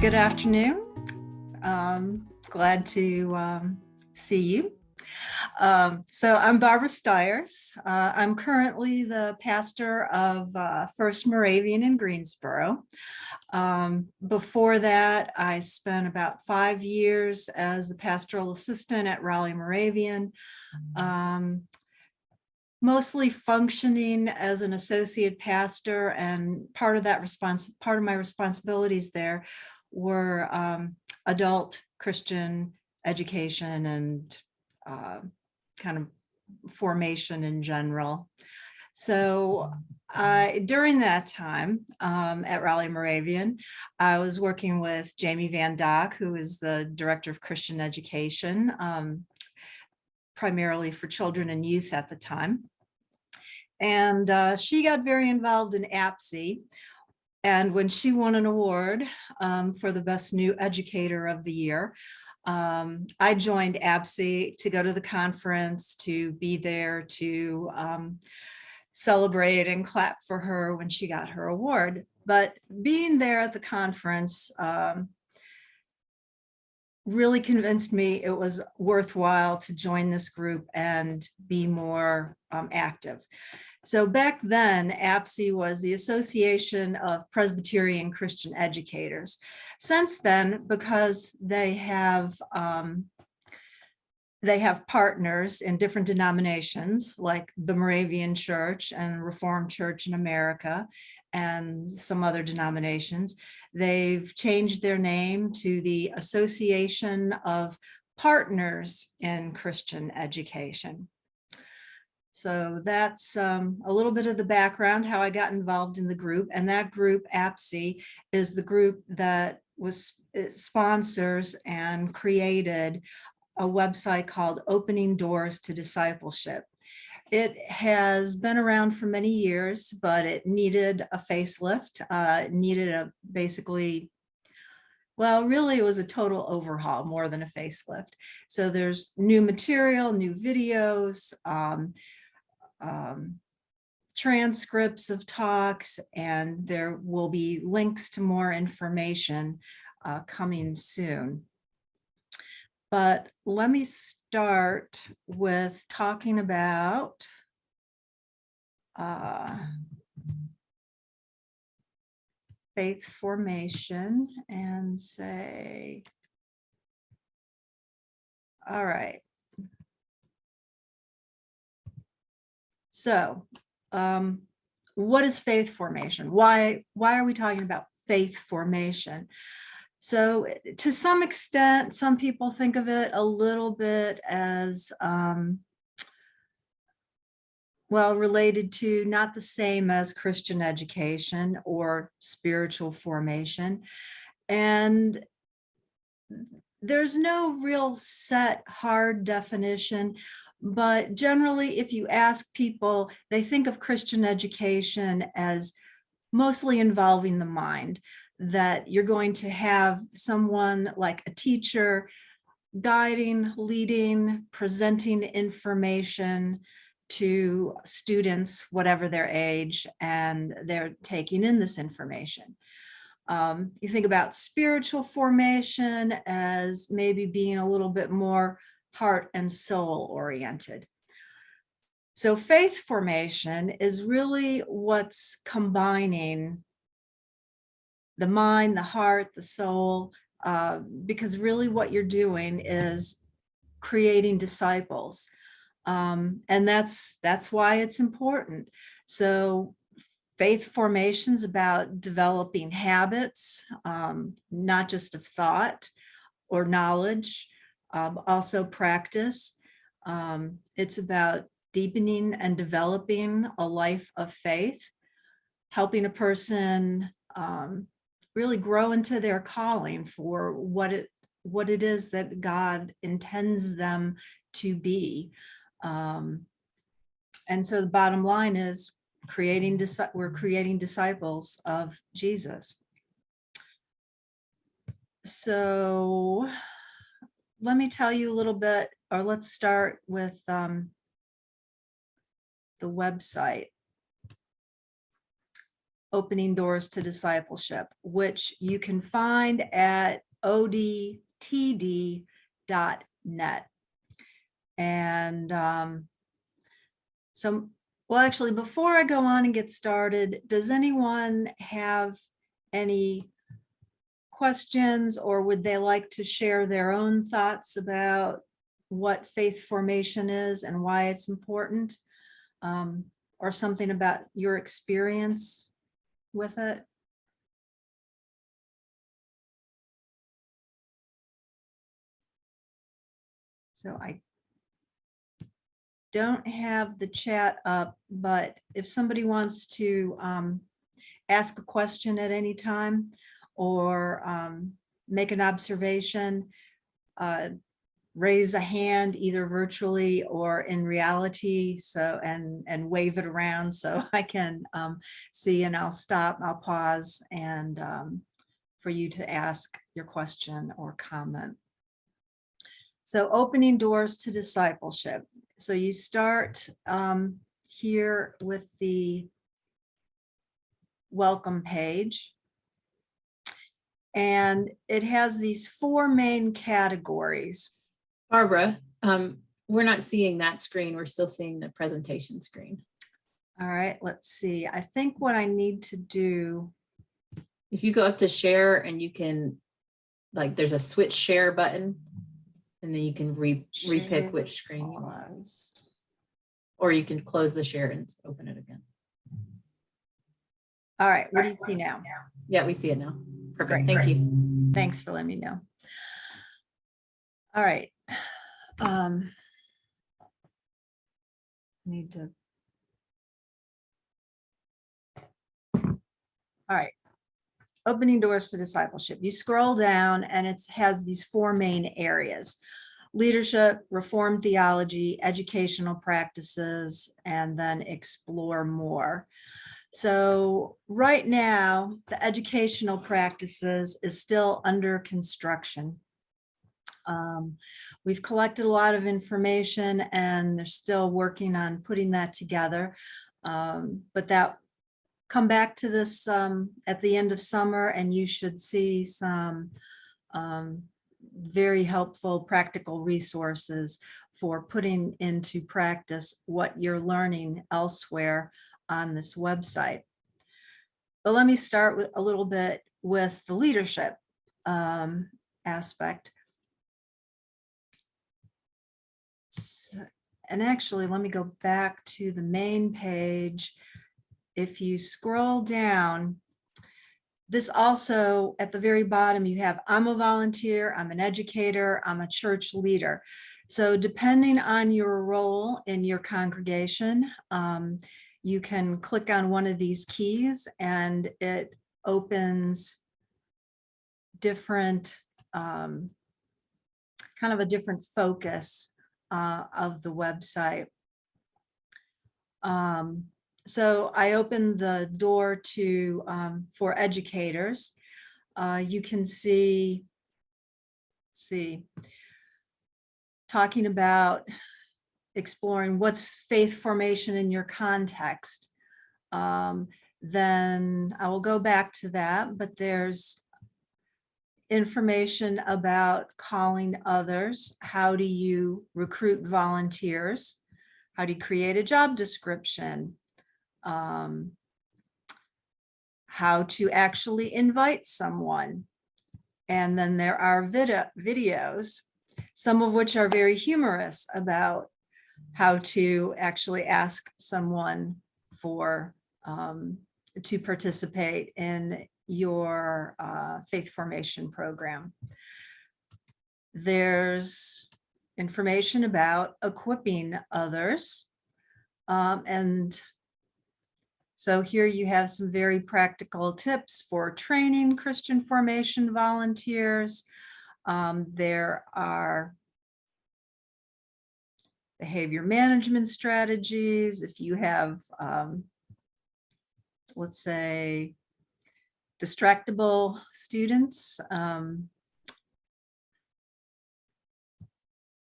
Good afternoon. Glad to see you. So I'm Barbara Styers. I'm currently the pastor of First Moravian in Greensboro. Before that, I spent about 5 years as the pastoral assistant at Raleigh Moravian, mostly functioning as an associate pastor, and part of my responsibilities there were adult Christian education and kind of formation in general. So during that time at Raleigh Moravian, I was working with Jamie Van Dock, who is the director of Christian education, primarily for children and youth at the time. And she got very involved in APSE. And when she won an award for the best new educator of the year, I joined APSE to go to the conference, to be there, to celebrate and clap for her when she got her award. But being there at the conference really convinced me it was worthwhile to join this group and be more active. So back then, APSE was the Association of Presbyterian Christian Educators. Since then, because they have partners in different denominations, like the Moravian Church and Reformed Church in America, and some other denominations, they've changed their name to the Association of Partners in Christian Education. So that's a little bit of the background, how I got involved in the group. And that group, APSE, is the group that sponsors and created a website called Opening Doors to Discipleship. It has been around for many years, but it needed a facelift. It needed really it was a total overhaul more than a facelift. So there's new material, new videos, transcripts of talks, and there will be links to more information coming soon. But let me start with talking about faith formation and say, all right. So what is faith formation? Why are we talking about faith formation? So to some extent, some people think of it a little bit as, related to, not the same as Christian education or spiritual formation. And there's no real set hard definition, but generally, if you ask people, they think of Christian education as mostly involving the mind, that you're going to have someone like a teacher guiding, leading, presenting information to students, whatever their age, and they're taking in this information. You think about spiritual formation as maybe being a little bit more heart and soul oriented. So faith formation is really what's combining the mind, the heart, the soul, because really what you're doing is creating disciples. And that's why it's important. So faith formation is about developing habits, not just of thought or knowledge, also practice. It's about deepening and developing a life of faith, helping a person really grow into their calling for what it is that God intends them to be. And so the bottom line is we're creating disciples of Jesus. So let me tell you a little bit, or let's start with the website. Opening Doors to Discipleship, which you can find at odtd.net. And so, well, actually, before I go on and get started, does anyone have any questions, or would they like to share their own thoughts about what faith formation is and why it's important, or something about your experience with it? So I don't have the chat up, but if somebody wants to ask a question at any time, or make an observation, raise a hand either virtually or in reality, so and wave it around so I can see, and I'll stop, I'll pause, and for you to ask your question or comment. So opening doors to discipleship. So you start here with the welcome page, and it has these 4 main categories. Barbara, we're not seeing that screen. We're still seeing the presentation screen. All right, let's see. I think what I need to do, if you go up to share, and you can, like, there's a switch share button, and then you can repick which screen you want. Or you can close the share and open it again. All right, what do you see now? Yeah, we see it now. Perfect. Great. Thank you. Thanks for letting me know. All right. Need to. All right. Opening doors to discipleship. You scroll down and it has these 4 main areas: leadership, reformed theology, educational practices, and then explore more. So right now, the educational practices is still under construction. We've collected a lot of information, and they're still working on putting that together. But that, come back to this at the end of summer, and you should see some very helpful practical resources for putting into practice what you're learning elsewhere on this website. But let me start with a little bit with the leadership aspect. And actually, let me go back to the main page. If you scroll down, this also, at the very bottom, you have, I'm a volunteer, I'm an educator, I'm a church leader. So depending on your role in your congregation, you can click on one of these keys and it opens different, kind of a different focus of the website. So I opened the door to for educators. You can see, talking about exploring what's faith formation in your context. Then I will go back to that, but there's information about calling others. How do you recruit volunteers? How do you create a job description? How to actually invite someone. And then there are videos, some of which are very humorous, about how to actually ask someone for to participate in your faith formation program. There's information about equipping others. And so here you have some very practical tips for training Christian formation volunteers. There are behavior management strategies. If you have, let's say, distractible students,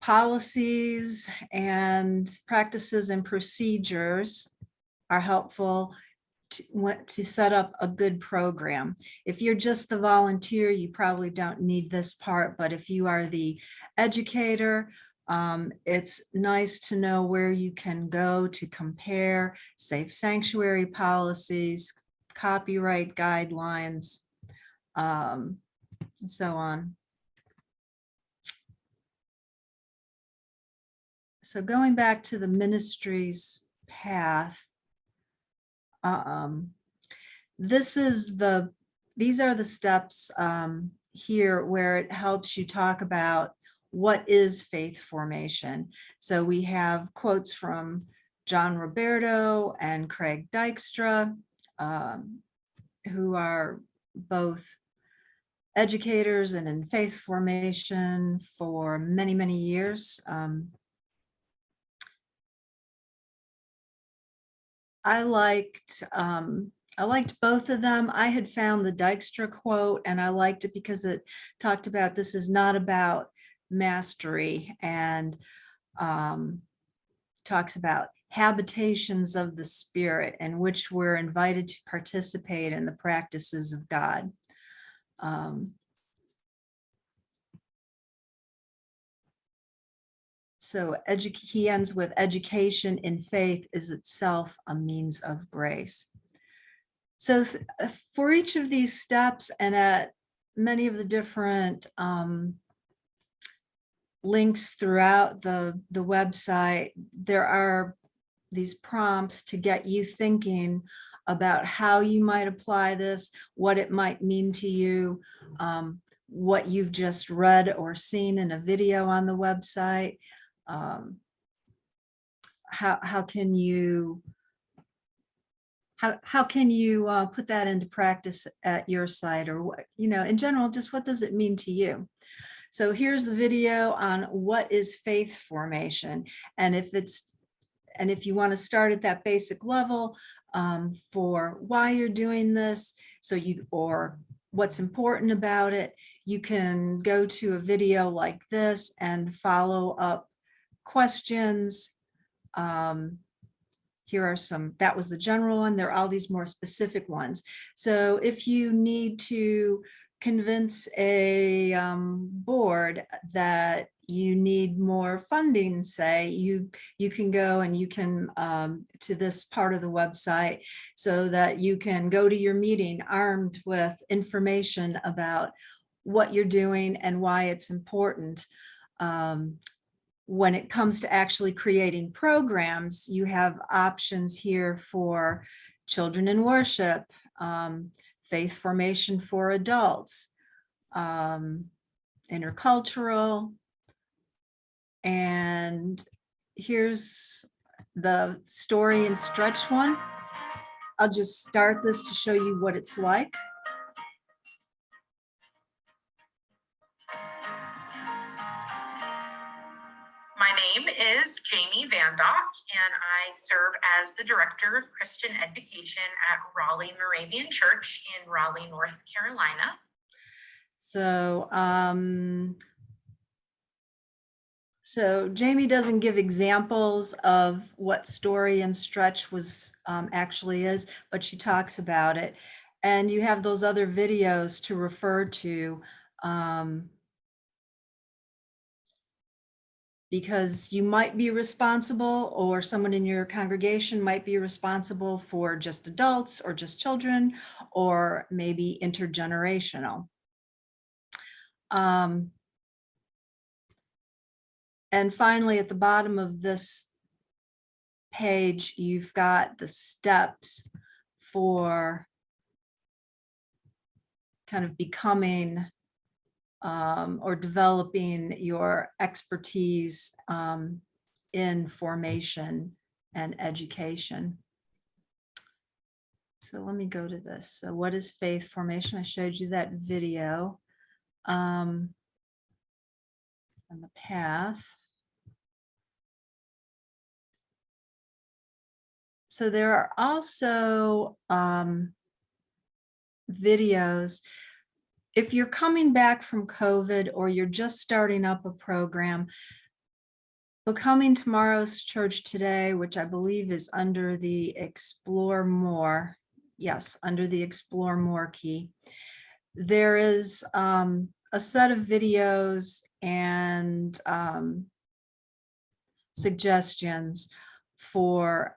policies and practices and procedures are helpful to set up a good program. If you're just the volunteer, you probably don't need this part, but if you are the educator, it's nice to know where you can go to compare safe sanctuary policies, copyright guidelines, and so on. So going back to the ministry's path, these are the steps here where it helps you talk about what is faith formation. So we have quotes from John Roberto and Craig Dykstra, who are both educators and in faith formation for many, many years. I liked both of them. I had found the Dykstra quote and I liked it because it talked about this is not about mastery, and talks about habitations of the Spirit in which we're invited to participate in the practices of God. So he ends with education in faith is itself a means of grace. So for each of these steps and at many of the different links throughout the website, there are these prompts to get you thinking about how you might apply this, what it might mean to you, what you've just read or seen in a video on the website. How can you put that into practice at your site, or what, in general, just what does it mean to you? So here's the video on what is faith formation, and if you want to start at that basic level for why you're doing this, or what's important about it, you can go to a video like this and follow up questions. Here are some, that was the general one. There are all these more specific ones. So if you need to convince a board that you need more funding, say, you can go and you can to this part of the website so that you can go to your meeting armed with information about what you're doing and why it's important. When it comes to actually creating programs, you have options here for children in worship, faith formation for adults, intercultural, and here's the story and stretch one. I'll just start this to show you what it's like. My name is Jamie Vandock, and I serve as the Director of Christian Education at Raleigh Moravian Church in Raleigh, North Carolina. So Jamie doesn't give examples of what story and stretch was actually is, but she talks about it. And you have those other videos to refer to because you might be responsible, or someone in your congregation might be responsible for just adults or just children, or maybe intergenerational. And finally, at the bottom of this page, you've got the steps for kind of becoming or developing your expertise in formation and education. So let me go to this. So what is faith formation? I showed you that video on the path. So there are also videos. If you're coming back from COVID or you're just starting up a program, Becoming Tomorrow's Church Today, which I believe is under the Explore More yes, under the Explore More key. There is a set of videos and suggestions for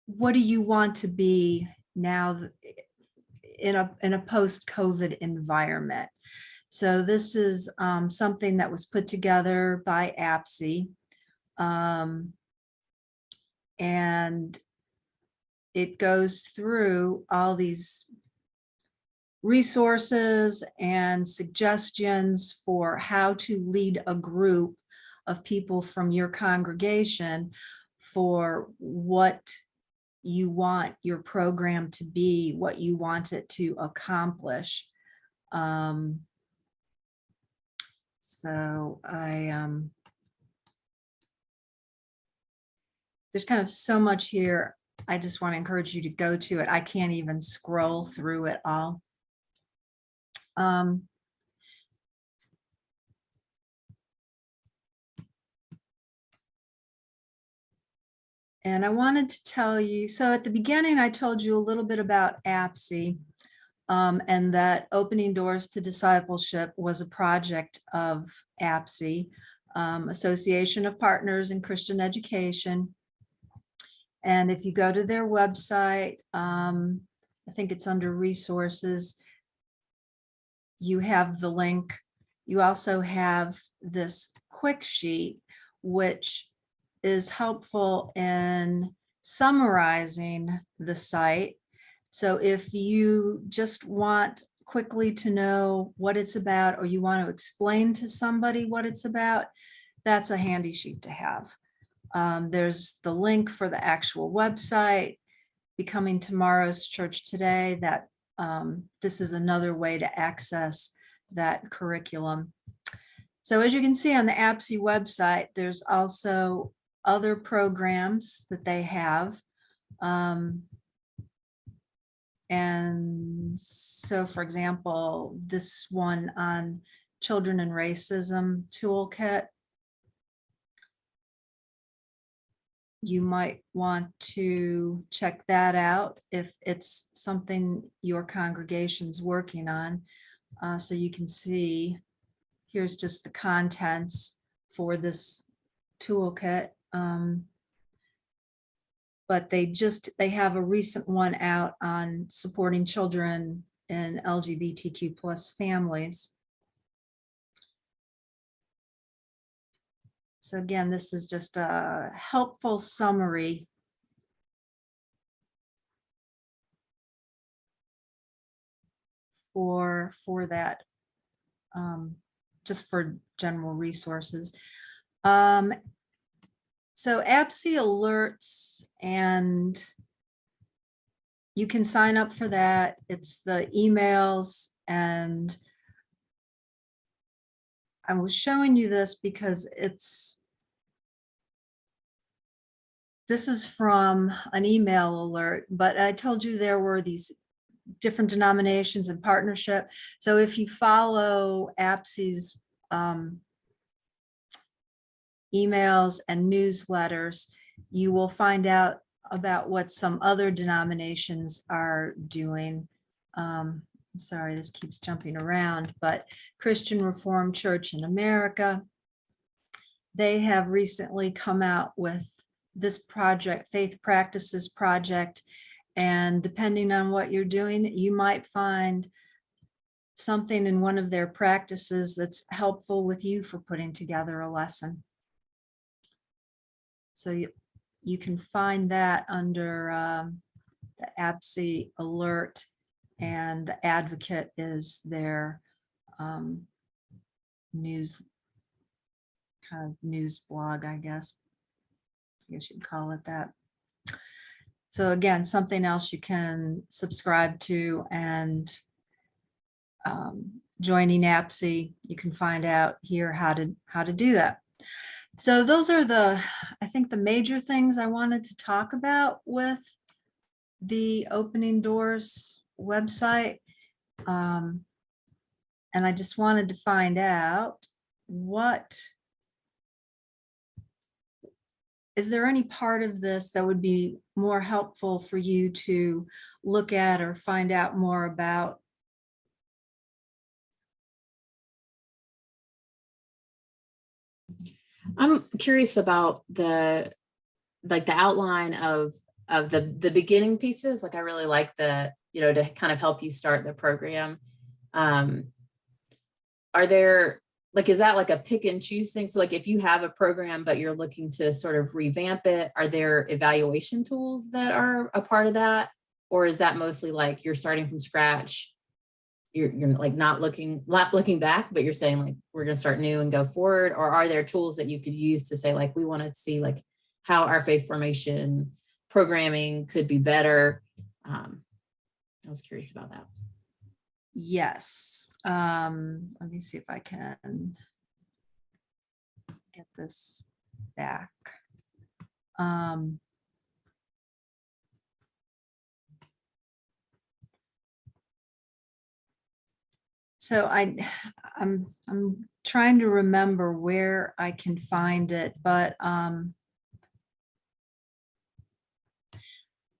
what do you want to be now in a post-COVID environment. So this is something that was put together by APSI, and it goes through all these resources and suggestions for how to lead a group of people from your congregation for what you want your program to be, what you want it to accomplish. So there's kind of so much here. I just want to encourage you to go to it. I can't even scroll through it all. And I wanted to tell you, so at the beginning, I told you a little bit about APSI, and that Opening Doors to Discipleship was a project of APSI, Association of Partners in Christian Education. And if you go to their website, I think it's under resources, you have the link. You also have this quick sheet, which is helpful in summarizing the site. So if you just want quickly to know what it's about, or you want to explain to somebody what it's about, that's a handy sheet to have. There's the link for the actual website, Becoming Tomorrow's Church Today, that this is another way to access that curriculum. So as you can see on the APSI website, there's also other programs that they have. And so, for example, this one on Children and Racism Toolkit, you might want to check that out if it's something your congregation's working on. So you can see, here's just the contents for this toolkit. But they have a recent one out on supporting children in LGBTQ plus families. So again, this is just a helpful summary for that, just for general resources. So APSI alerts, and you can sign up for that. It's the emails, and I was showing you this because this is from an email alert, but I told you there were these different denominations and partnership. So if you follow APSI's emails and newsletters, you will find out about what some other denominations are doing. I'm sorry, this keeps jumping around, but Christian Reformed Church in America, they have recently come out with this project, Faith Practices Project, and depending on what you're doing, you might find something in one of their practices that's helpful with you for putting together a lesson. So you can find that under the APSI alert, and the Advocate is their news blog, I guess you'd call it that. So again, something else you can subscribe to, and joining APSI, you can find out here how to do that. So those are I think the major things I wanted to talk about with the Opening Doors website. And I just wanted to find out what is there any part of this that would be more helpful for you to look at or find out more about? I'm curious about the outline of the beginning pieces. Like I really like to kind of help you start the program. Are there, like, is that like a pick and choose thing? So like if you have a program, but you're looking to sort of revamp it, are there evaluation tools that are a part of that? Or is that mostly like you're starting from scratch? You're like not looking back, but you're saying like, we're going to start new and go forward? Or are there tools that you could use to say like, we want to see like how our faith formation programming could be better? I was curious about that. Yes. Let me see if I can get this back. So I'm trying to remember where I can find it, but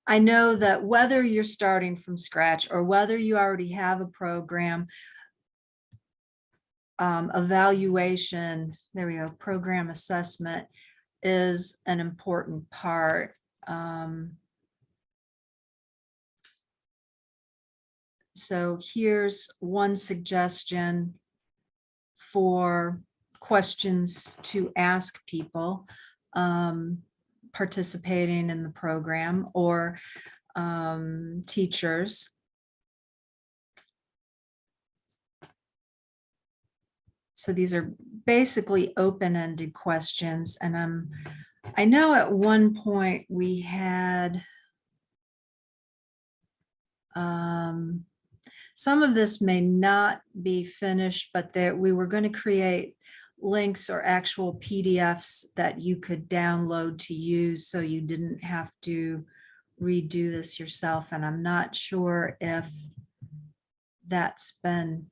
I know that whether you're starting from scratch or whether you already have a program, evaluation, there we go, program assessment is an important part. So here's one suggestion for questions to ask people participating in the program or teachers. So these are basically open-ended questions. And I know at one point we had some of this may not be finished, but we were going to create links or actual PDFs that you could download to use so you didn't have to redo this yourself. And I'm not sure if that's been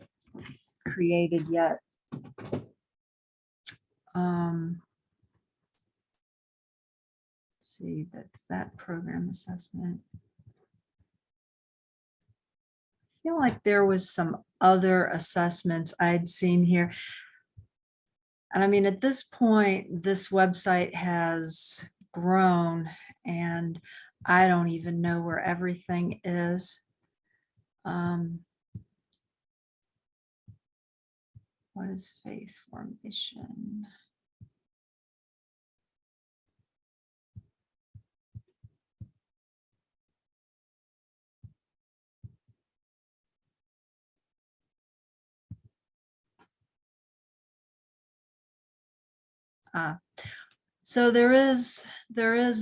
created yet. See, that's that program assessment. I feel like there was some other assessments I'd seen here. And I mean, at this point, this website has grown and I don't even know where everything is. What is faith formation? So there is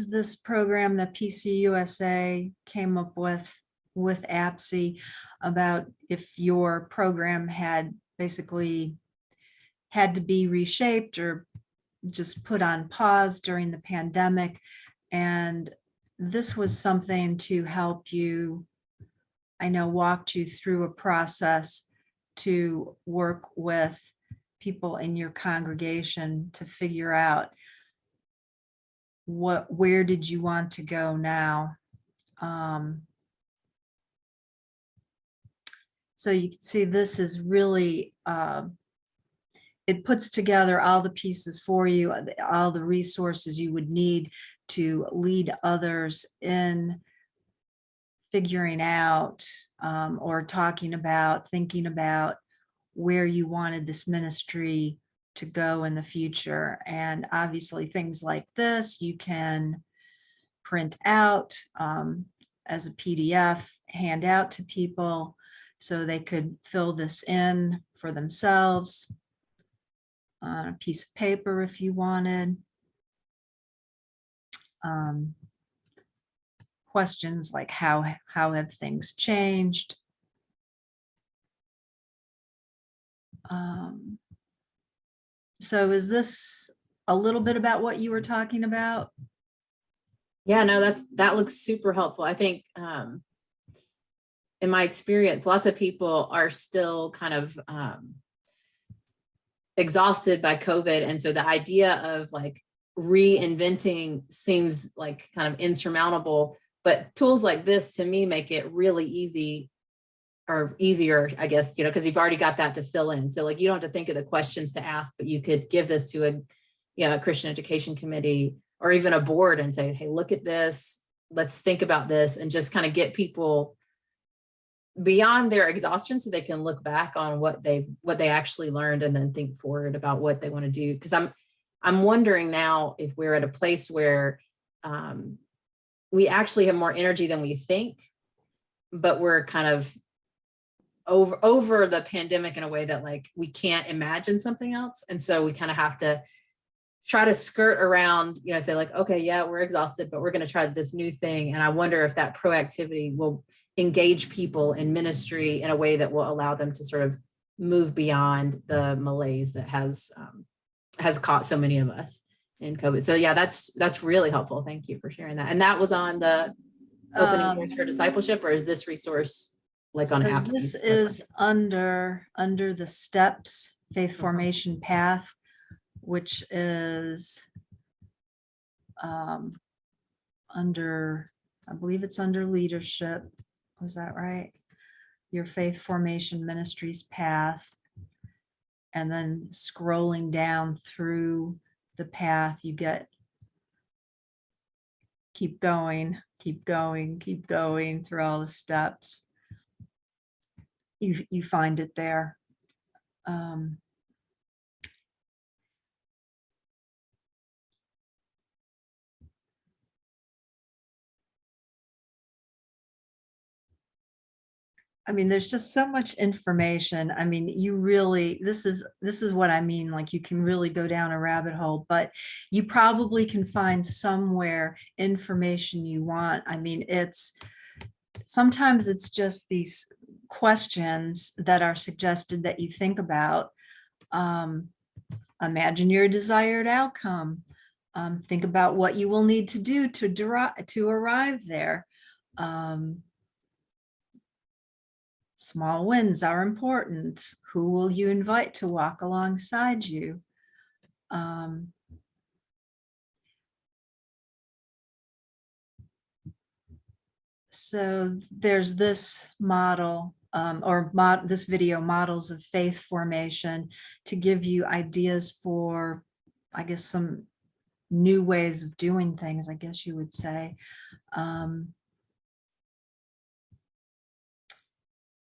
this program that PCUSA came up with APSI about if your program had basically had to be reshaped or just put on pause during the pandemic. And this was something to help you, I know, walked you through a process to work with people in your congregation to figure out where did you want to go now. So you can see this is really, it puts together all the pieces for you, all the resources you would need to lead others in figuring out or talking about, thinking about where you wanted this ministry to go in the future. And obviously things like this you can print out as a PDF, hand out to people so they could fill this in for themselves on a piece of paper if you wanted. Questions like how have things changed? So is this a little bit about what you were talking about? Yeah, no, that looks super helpful. I think in my experience, lots of people are still kind of exhausted by COVID. And so the idea of like reinventing seems like kind of insurmountable, but tools like this to me make it really easy, or easier, I guess, because you've already got that to fill in. So like, you don't have to think of the questions to ask, but you could give this to a Christian education committee or even a board and say, hey, look at this, let's think about this, and just kind of get people beyond their exhaustion so they can look back on what they actually learned and then think forward about what they want to do. Because I'm wondering now if we're at a place where we actually have more energy than we think, but we're kind of over the pandemic in a way that like we can't imagine something else. And so we kind of have to try to skirt around, say like, okay, yeah, we're exhausted, but we're going to try this new thing. And I wonder if that proactivity will engage people in ministry in a way that will allow them to sort of move beyond the malaise that has caught so many of us in COVID. So yeah, that's really helpful. Thank you for sharing that. And that was on the opening doors for discipleship, or is this resource like on apps? This is under the steps faith formation path, which is under, I believe it's under leadership. Was that right? Your faith formation ministries path. And then scrolling down through the path, you get keep going through all the steps. You find it there. I mean, there's just so much information. I mean, you really, this is what I mean, like you can really go down a rabbit hole, but you probably can find somewhere information you want. I mean, sometimes it's just these questions that are suggested that you think about. Imagine your desired outcome. Think about what you will need to do to arrive there. Small wins are important. Who will you invite to walk alongside you? So there's this model this video, models of faith formation, to give you ideas for, I guess, some new ways of doing things, I guess you would say.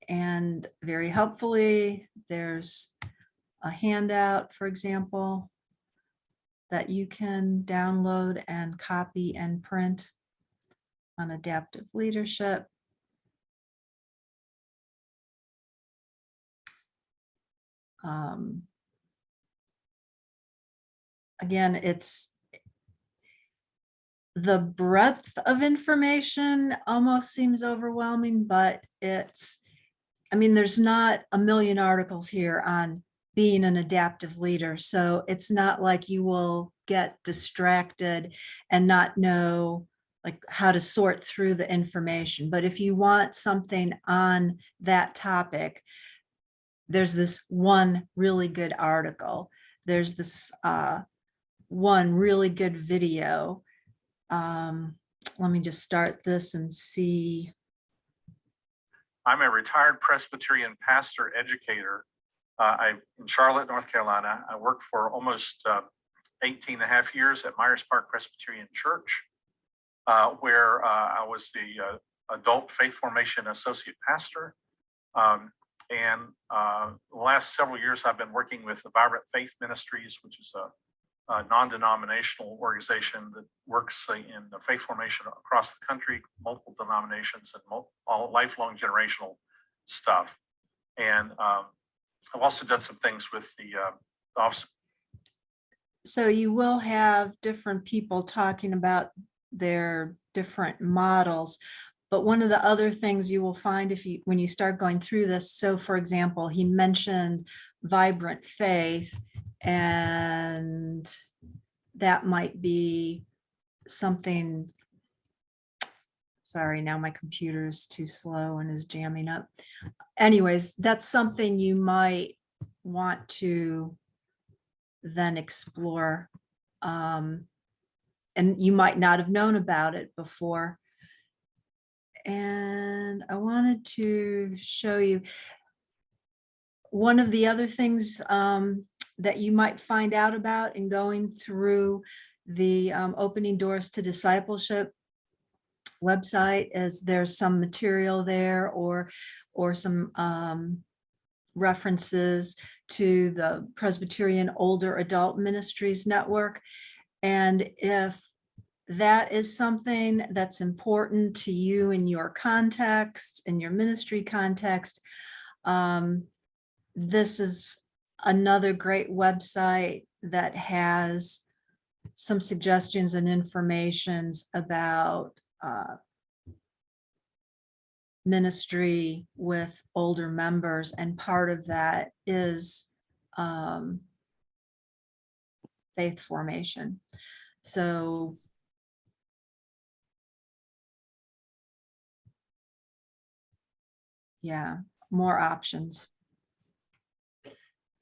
And very helpfully, there's a handout, for example, that you can download and copy and print on adaptive leadership. Again, it's the breadth of information almost seems overwhelming, but I mean, there's not a million articles here on being an adaptive leader. So it's not like you will get distracted and not know like how to sort through the information. But if you want something on that topic, there's this one really good article. There's this one really good video. Let me just start this and see. I'm a retired Presbyterian pastor educator. I'm in Charlotte, North Carolina. I worked for almost 18 and a half years at Myers Park Presbyterian Church, where I was the adult faith formation associate pastor. And the last several years, I've been working with the Vibrant Faith Ministries, which is a non-denominational organization that works in the faith formation across the country, multiple denominations, and all lifelong generational stuff. And I've also done some things with the office. So you will have different people talking about their different models. But one of the other things you will find when you start going through this, so for example, he mentioned Vibrant Faith, and that might be something. Sorry, now my computer is too slow and is jamming up. Anyways, that's something you might want to then explore and you might not have known about it before. And I wanted to show you one of the other things that you might find out about in going through the Opening Doors to Discipleship website is there's some material there or some references to the Presbyterian Older Adult Ministries Network. And if that is something that's important to you in your context, in your ministry context, this is another great website that has some suggestions and informations about ministry with older members, and part of that is faith formation. So yeah, more options.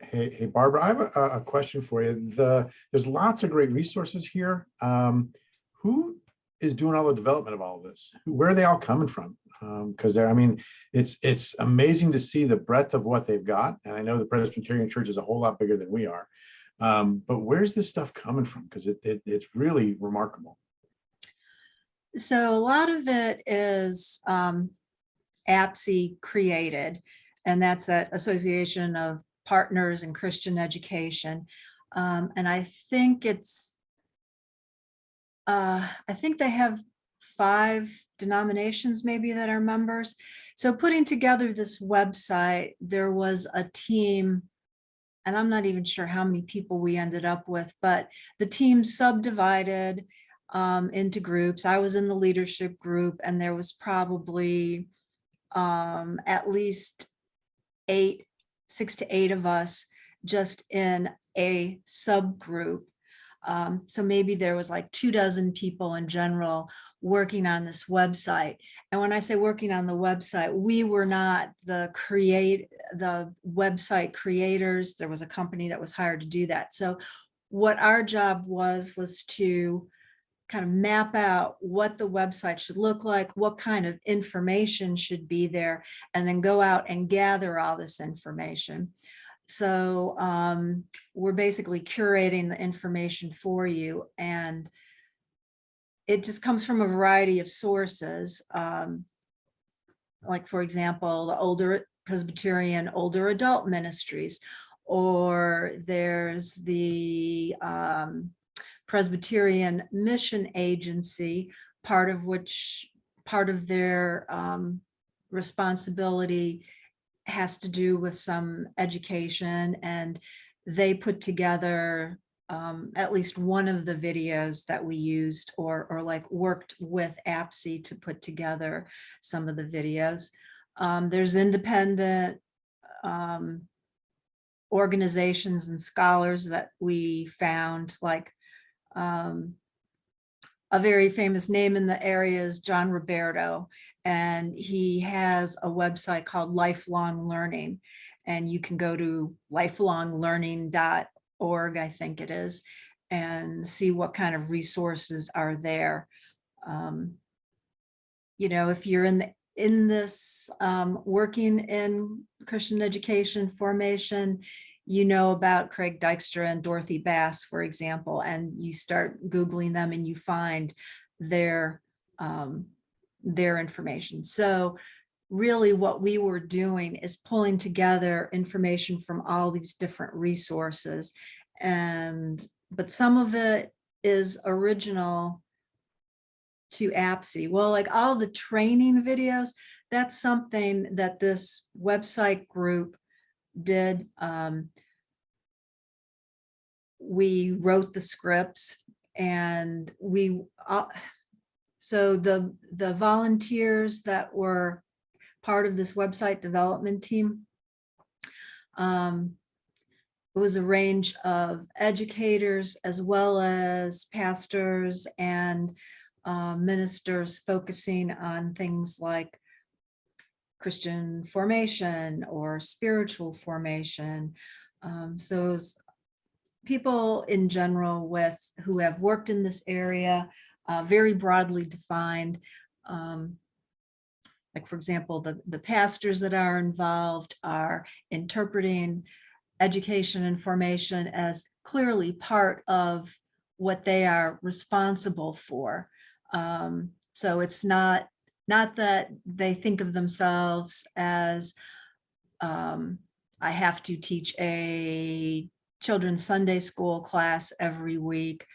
Hey, Barbara, I have a question for you. There's lots of great resources here. Who is doing all the development of all of this? Where are they all coming from? Because I mean, it's amazing to see the breadth of what they've got. And I know the Presbyterian Church is a whole lot bigger than we are. But where's this stuff coming from? Because it's really remarkable. So a lot of it is APSE created, and that's that Association of Partners in Christian Education. And I think I think they have 5 denominations maybe that are members. So putting together this website, there was a team, and I'm not even sure how many people we ended up with, but the team subdivided into groups. I was in the leadership group, and there was probably at least 6 to 8 of us just in a subgroup. So maybe there was like 24 people in general working on this website. And when I say working on the website, we were not the website creators. There was a company that was hired to do that. So what our job was to kind of map out what the website should look like, what kind of information should be there, and then go out and gather all this information. So we're basically curating the information for you, and it just comes from a variety of sources. Like, for example, the Presbyterian Older Adult Ministries, or there's the Presbyterian Mission Agency, part of their responsibility has to do with some education, and they put together at least one of the videos that we used, or like worked with APSE to put together some of the videos. There's independent organizations and scholars that we found, like a very famous name in the area is John Roberto, and he has a website called Lifelong Learning, and you can go to lifelonglearning.org, I think it is, and see what kind of resources are there. You know, if you're in this working in Christian education formation, you know about Craig Dykstra and Dorothy Bass, for example, and you start Googling them and you find their information. So really what we were doing is pulling together information from all these different resources, but some of it is original to APSE. Well, like all the training videos, that's something that this website group did. We wrote the scripts, and so the volunteers that were part of this website development team, it was a range of educators as well as pastors and ministers focusing on things like Christian formation or spiritual formation. So it was people in general who have worked in this area, very broadly defined. Like, for example, the pastors that are involved are interpreting education and formation as clearly part of what they are responsible for. So it's not that they think of themselves as, I have to teach a children's Sunday school class every week,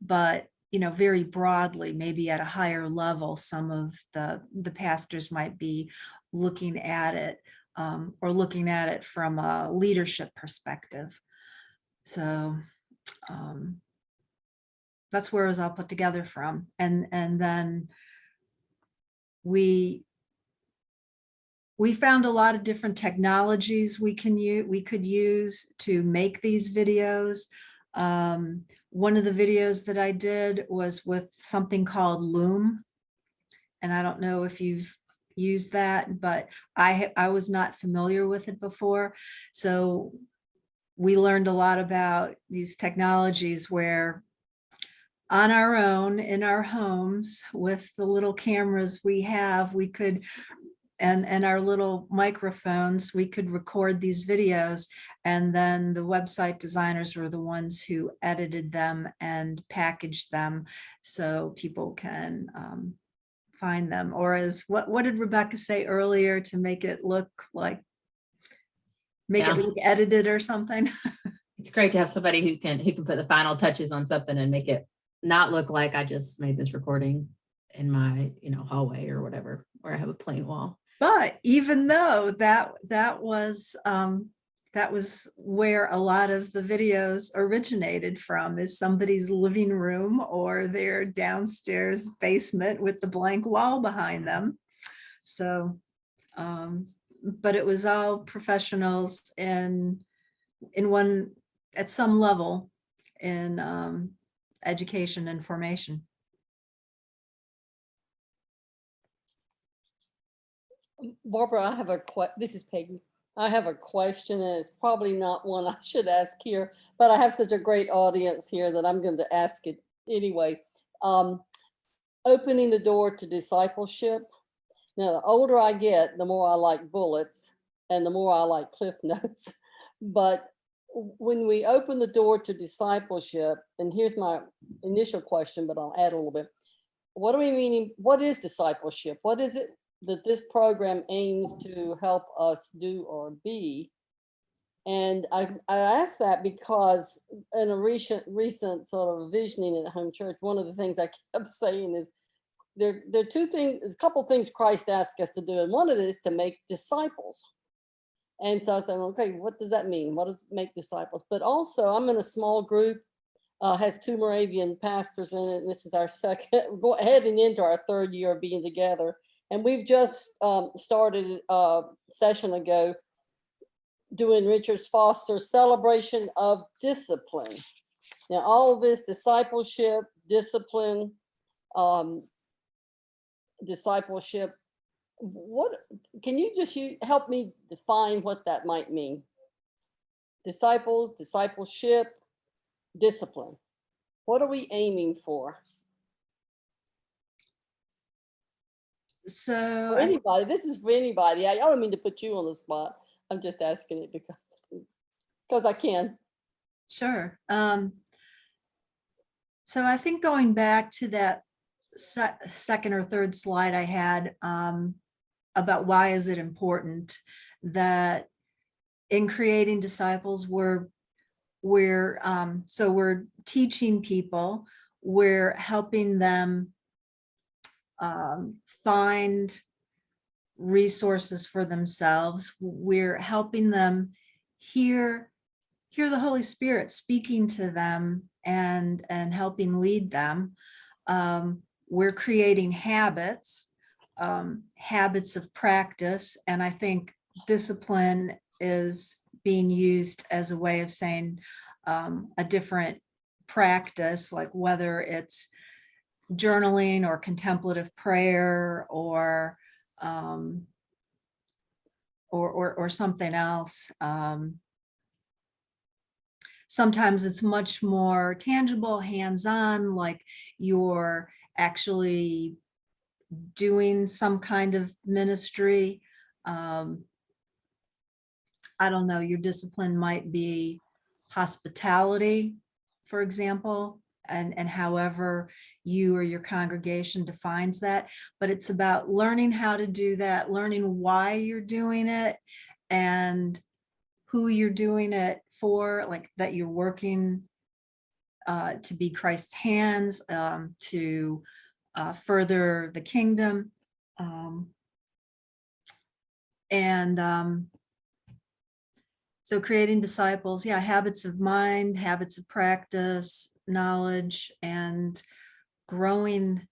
but very broadly, maybe at a higher level, some of the pastors might be looking at it, or looking at it from a leadership perspective. So that's where it was all put together from. And then we found a lot of different technologies we could use to make these videos. One of the videos that I did was with something called Loom. And I don't know if you've used that, but I was not familiar with it before. So we learned a lot about these technologies where on our own in our homes with the little cameras we have, we could, and our little microphones, we could record these videos, and then the website designers were the ones who edited them and packaged them so people can find them. Or as what did Rebecca say earlier, to make it look like, it look edited or something? It's great to have somebody who can put the final touches on something and make it not look like I just made this recording in my hallway or whatever, where I have a plain wall. But even though that was where a lot of the videos originated from, is somebody's living room or their downstairs basement with the blank wall behind them. So, but it was all professionals in one, at some level, in education and formation. Barbara, I have this is Peggy. I have a question, and it's probably not one I should ask here, but I have such a great audience here that I'm going to ask it anyway. Opening the door to discipleship. Now, the older I get, the more I like bullets and the more I like cliff notes. But when we open the door to discipleship, and here's my initial question, but I'll add a little bit. What do we mean? What is discipleship? What is it that this program aims to help us do or be? And I ask that because in a recent sort of visioning at home church, one of the things I kept saying is there are two things, a couple things Christ asked us to do, and one of it is to make disciples. And so I said, okay, what does that mean? What does make disciples? But also, I'm in a small group, has 2 Moravian pastors in it, and this is our heading into our 3rd year of being together. And we've just started a session ago doing Richard Foster's celebration of discipline. Now, all of this discipleship, discipline, discipleship, what can you just help me define what that might mean? Disciples, discipleship, discipline. What are we aiming for? So anybody, this is for anybody. I don't mean to put you on the spot. I'm just asking it because I can. Sure. So I think going back to that second or third slide I had about why is it important that in creating disciples, we're teaching people, we're helping them find resources for themselves. We're helping them hear the Holy Spirit speaking to them and helping lead them. We're creating habits of practice. And I think discipline is being used as a way of saying a different practice, like whether it's journaling or contemplative prayer or something else. sometimes it's much more tangible, hands-on, like you're actually doing some kind of ministry. I don't know, your discipline might be hospitality, for example, and however you or your congregation defines that. But it's about learning how to do that, learning why you're doing it, and who you're doing it for, like that you're working to be Christ's hands, to further the kingdom. So creating disciples, yeah, habits of mind, habits of practice, knowledge, and growing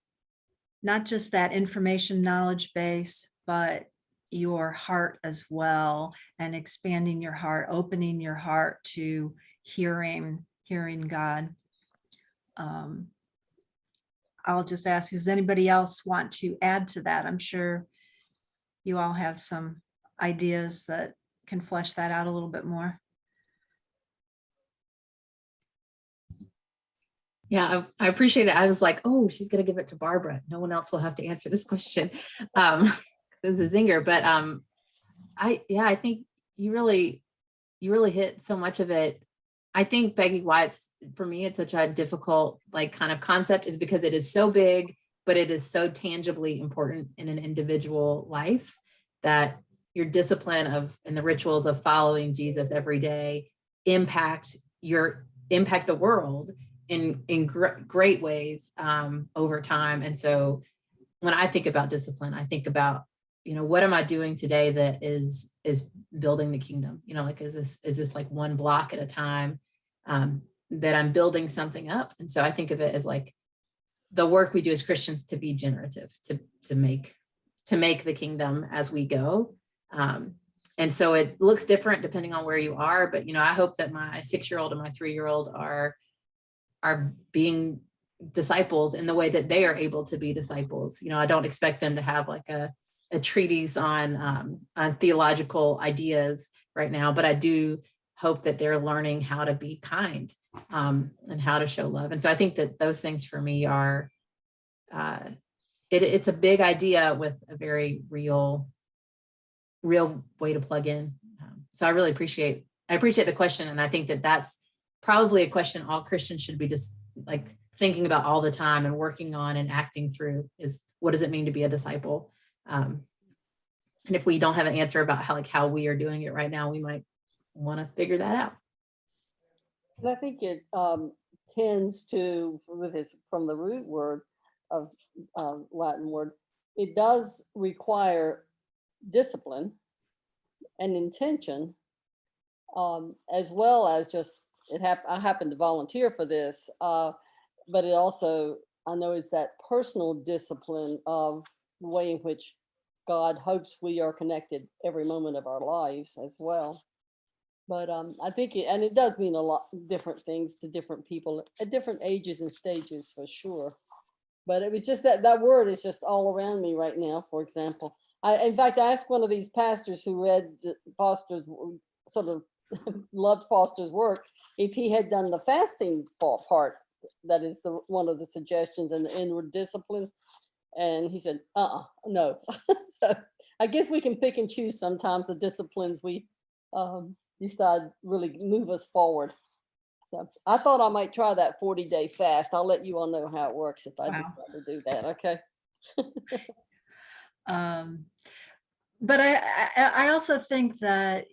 not just that information knowledge base, but your heart as well, and expanding your heart, opening your heart to hearing God. I'll just ask, does anybody else want to add to that? I'm sure you all have some ideas that can flesh that out a little bit more. Yeah, I appreciate it. I was like, oh, she's gonna give it to Barbara. No one else will have to answer this question. It's a zinger, but I think you really hit so much of it. I think Becky, why for me, it's such a difficult like kind of concept is because it is so big, but it is so tangibly important in an individual life that your discipline and the rituals of following Jesus every day impact the world in great ways over time. And so when I think about discipline, I think about, what am I doing today that is building the kingdom? Like, is this like one block at a time that I'm building something up? And so I think of it as like the work we do as Christians to be generative, to make the kingdom as we go. And so it looks different depending on where you are, but I hope that my 6-year-old and my 3-year-old are being disciples in the way that they are able to be disciples. I don't expect them to have like a treatise on theological ideas right now, but I do hope that they're learning how to be kind and how to show love. And so I think that those things for me are, it's a big idea with a very real way to plug in. So I really appreciate the question. And I think that that's probably a question all Christians should be just like thinking about all the time and working on and acting through is, what does it mean to be a disciple? And if we don't have an answer about how we are doing it right now, we might want to figure that out. And I think it tends to, from the root word of Latin word, it does require discipline and intention, as well as just I happen to volunteer for this, but it also, I know, is that personal discipline of the way in which God hopes we are connected every moment of our lives as well. But I think it does mean a lot different things to different people at different ages and stages, for sure. But it was just that word is just all around me right now. For example, in fact, I asked one of these pastors who read Foster's, sort of loved Foster's work, if he had done the fasting part, that is one of the suggestions in the inward discipline. And he said, no. So I guess we can pick and choose sometimes the disciplines we decide really move us forward. So I thought I might try that 40-day fast. I'll let you all know how it works if I decide to do that. Okay. But I also think that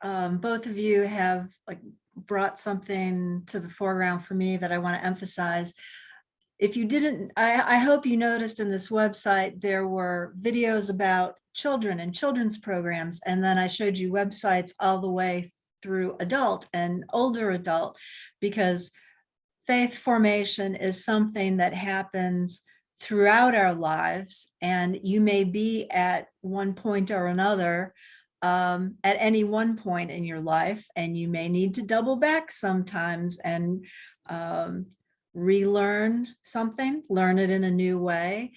both of you have like brought something to the foreground for me that I want to emphasize. If you didn't, I hope you noticed in this website, there were videos about children and children's programs. And then I showed you websites all the way through adult and older adult, because faith formation is something that happens throughout our lives. And you may be at one point or another at any one point in your life, and you may need to double back sometimes and relearn something, learn it in a new way.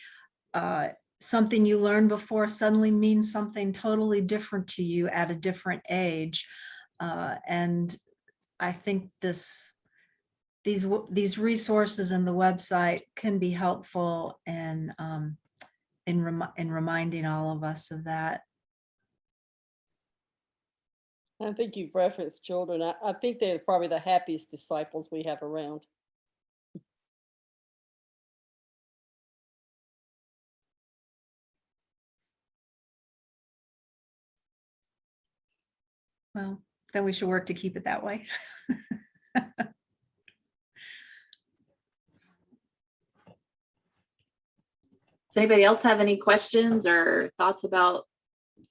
Something you learned before suddenly means something totally different to you at a different age. And I think these resources and the website can be helpful in reminding all of us of that. I think you've referenced children. I think they're probably the happiest disciples we have around. Well, then we should work to keep it that way. Does anybody else have any questions or thoughts about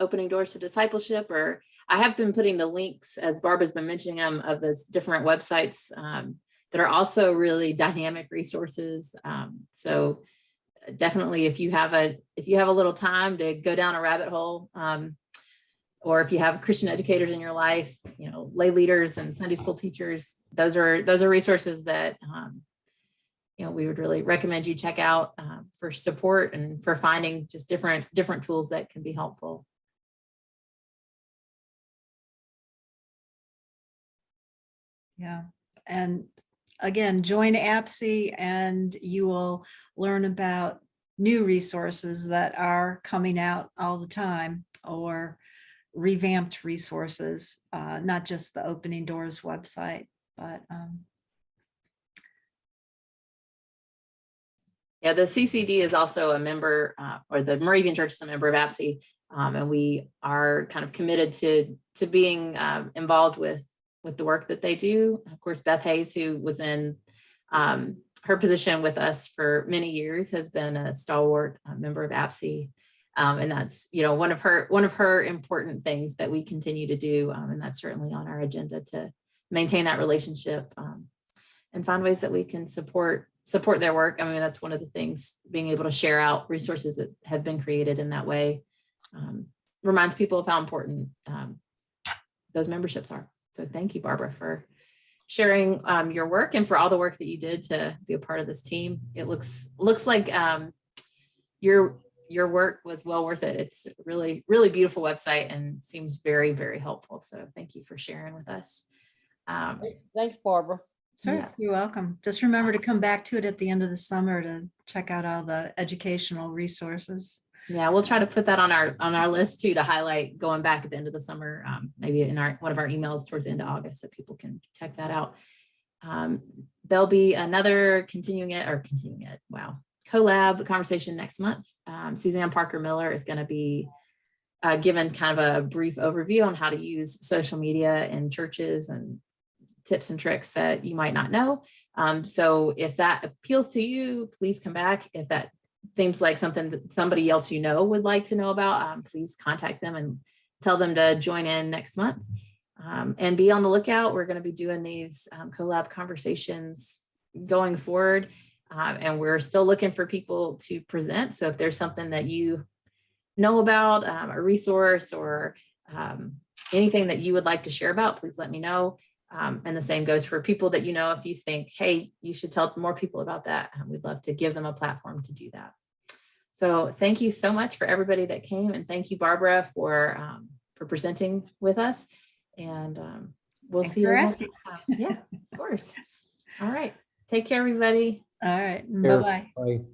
opening doors to discipleship? Or I have been putting the links, as Barbara's been mentioning them, of those different websites that are also really dynamic resources. So definitely, if you have a little time to go down a rabbit hole, or if you have Christian educators in your life, lay leaders and Sunday school teachers, those are resources that we would really recommend you check out for support and for finding just different tools that can be helpful. Yeah. And again, join APSE and you will learn about new resources that are coming out all the time, or revamped resources, not just the Opening Doors website, but yeah, the CCD is also a member, or the Moravian Church is a member of APSE, and we are kind of committed to being involved with the work that they do. Of course, Beth Hayes, who was in her position with us for many years, has been a stalwart member of APSE, and that's one of her important things that we continue to do, and that's certainly on our agenda to maintain that relationship and find ways that we can support their work. I mean, that's one of the things, being able to share out resources that have been created in that way reminds people of how important those memberships are. So thank you, Barbara, for sharing your work and for all the work that you did to be a part of this team. It looks like your work was well worth it. It's a really, really beautiful website and seems very, very helpful. So thank you for sharing with us. Thanks, Barbara. sure, Yeah. you're welcome. Just remember to come back to it at the end of the summer to check out all the educational resources. Yeah, we'll try to put that on our list too, to highlight going back at the end of the summer, maybe in one of our emails towards the end of August, so people can check that out. There'll be another collab conversation next month. Suzanne Parker Miller is going to be given kind of a brief overview on how to use social media in churches and tips and tricks that you might not know. So if that appeals to you, please come back. If that seems like something that somebody else would like to know about, please contact them and tell them to join in next month. And be on the lookout. We're going to be doing these collab conversations going forward. And we're still looking for people to present. So if there's something that you know about, a resource or anything that you would like to share about, please let me know. And the same goes for people that if you think, hey, you should tell more people about that. We'd love to give them a platform to do that. So thank you so much for everybody that came. And thank you, Barbara, for presenting with us. And we'll Thanks see you for next asking. time. Yeah, of course. All right. Take care, everybody. All right. Care. Bye-bye. Bye.